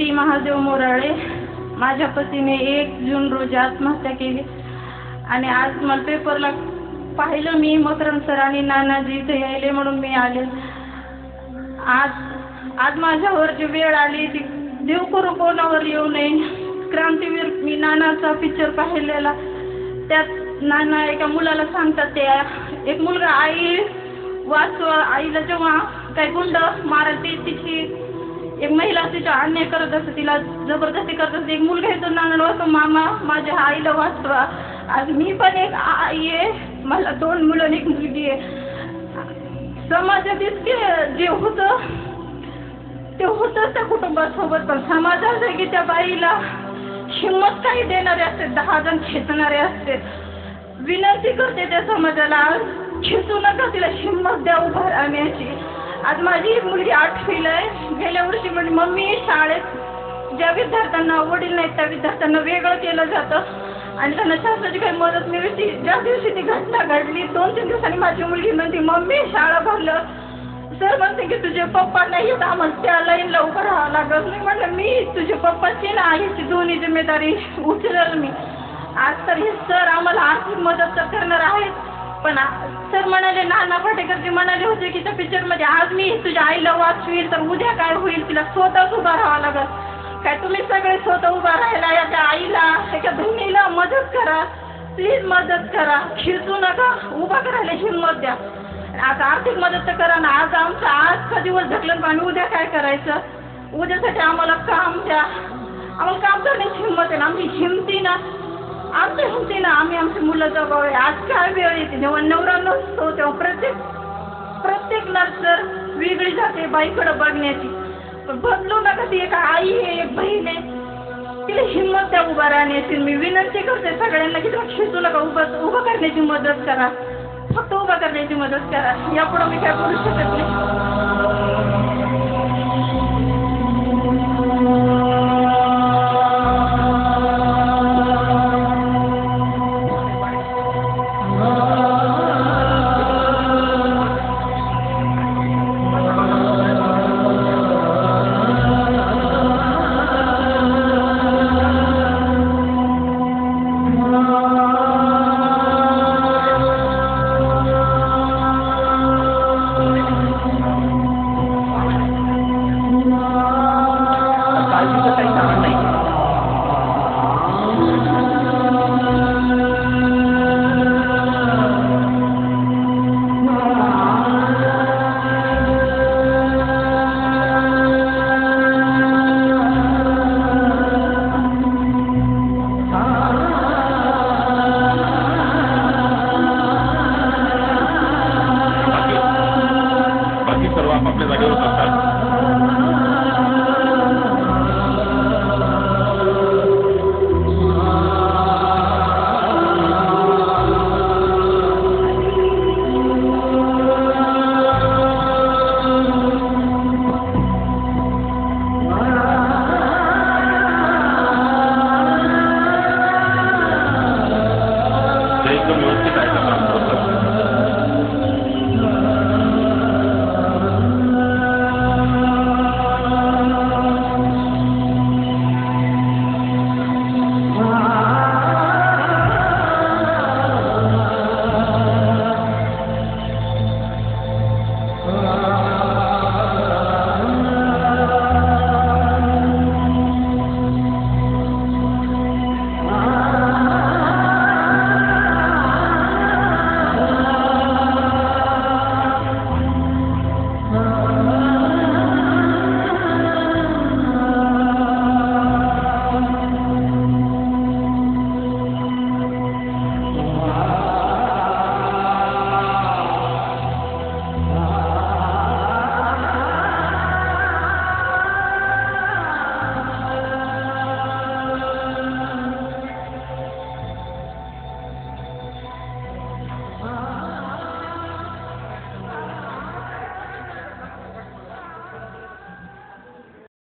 ज्योती महादेव मोराळे. माझ्या पतीने 1 जून रोजी आत्महत्या केली आणि आज मला पेपरला पाहिलं मी मकरंद सर आणि नानाजी इथे यायले म्हणून मी आले. आज माझ्यावर जी वेळ आली ती देव करू कोणावर येऊ नये. क्रांतीवीर मी नानाचा पिक्चर पाहिलेला, त्यात नाना एका मुलाला सांगतात ते एक मुलगा आई वाचवा, आईला जेव्हा काही गुंड मारते तिची एक महिला तिच्या अन्याय करत असते, तिला जबरदस्ती करत असते, एक मुलगा येतो नानाला वाचतो, मामा माझ्या आईला वाचवा. आज मी पण एक आई आहे, मला 2 मुलं आणि 1 मुलगी आहे. समाजात इतके जे होतं ते होतंच त्या कुटुंबासोबत, पण समाजात आहे की त्या बाईला हिंमत काही देणारे असते, 10 जण खेचणारे असते. विनंती करते त्या समाजाला, खेचू नका, तिला हिंमत द्या उभा राहण्याची. आज माझी मुलगी 8वीला आहे. गेल्या वर्षी म्हणजे मम्मी शाळेत ज्या विद्यार्थ्यांना वडील नाहीत त्या विद्यार्थ्यांना वेगळं केलं जातं आणि त्यांना शासनाची काही मदत मिळते. ज्या दिवशी ती घटना घडली 2-3 दिवसांनी माझी मुलगी म्हणते मम्मी शाळा भरलं, सर म्हणते की तुझे पप्पा नाही येत, आम्हाला त्या लाईनला उभं राहावं लागत. नाही म्हटलं मी तुझे पप्पाची ना आईची दोन्ही जिम्मेदारी उचलेल मी. आज तर हे सर आम्हाला आर्थिक मदत तर करणार आहेत, पण सर म्हणाले, नाना पाटेकरजी म्हणाले होते की त्या पिक्चरमध्ये आज मी तुझ्या आईला वाचवील तर उद्या काय होईल, तिला स्वतःच उभा राहावं लागत. काय तुम्ही सगळे स्वतः उभा राहायला या त्या आईला त्याच्या बहिणीला मदत करा, प्लीज मदत करा, खिळचू नका, उभा करायला हिंमत द्या. आज आर्थिक मदत तर करा ना. आज आमचा आजचा दिवस ढकलून आणि उद्या काय करायचं, उद्यासाठी आम्हाला काम द्या, आम्हाला काम करण्याची हिंमत आहे ना, आमची हिमतीनं आमच्या हिमतीनं आम्ही आमची मुलं जगावे. आज काय वेळ येते जेव्हा नवरा नसतो तेव्हा प्रत्येक नर्सर वेगळी जाते बाईकडे बघण्याची, पण बदलू नका. ती एक आई आहे, एक बहीण आहे, तिला हिंमत द्या उभा राहण्याची. मी विनंती करते सगळ्यांना की तुम्ही खेचू नका, उभं करण्याची मदत करा, फक्त उभं करण्याची मदत करा. यापुढे मी काय करू शकत नाही.